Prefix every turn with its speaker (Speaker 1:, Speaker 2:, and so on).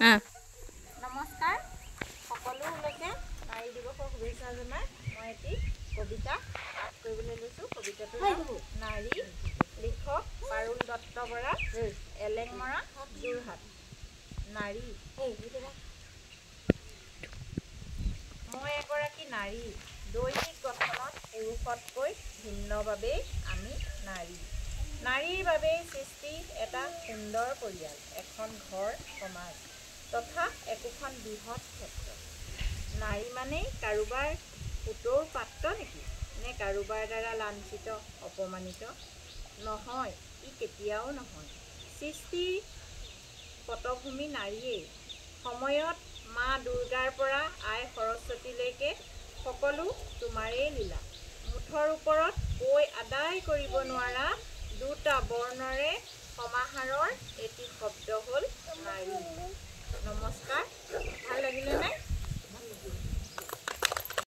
Speaker 1: নমস্কাৰ সকলোলৈকে নাৰী দিৱসৰ শুভেচ্ছা জনাই মই এটি কবিতা পাঠ কৰিবলৈ লৈছোঁ। কবিতাটোৰ নাম নাৰী, লিখক পাৰুল দত্ত বৰা, এলেংমৰা, যোৰহাট। নাৰী। মই এগৰাকী নাৰী, দৈনিক গঠনত পুৰুষতকৈ ভিন্নভাৱেই আমি নাৰী। নাৰীৰ বাবেই সৃষ্টি এটা সুন্দৰ পৰিয়াল, এখন ঘৰ সমাজ তথা একোখন বৃহৎ ক্ষেত্ৰ। নাৰী মানেই কাৰোবাৰ পুতৌৰ পাত্ৰ নেকি, নে কাৰোবাৰ দ্বাৰা লাঞ্ছিত অপমানিত? নহয়, ই কেতিয়াও নহয়। সৃষ্টিৰ পটভূমি নাৰীয়েই। সময়ত মা দুৰ্গাৰ পৰা আই সৰস্বতীলৈকে সকলো তোমাৰেই লীলা। মুঠৰ ওপৰত কৈ আদায় কৰিব নোৱাৰা দুটা বৰ্ণৰে সমাহাৰৰ এটি শব্দ হ'ল নাৰী।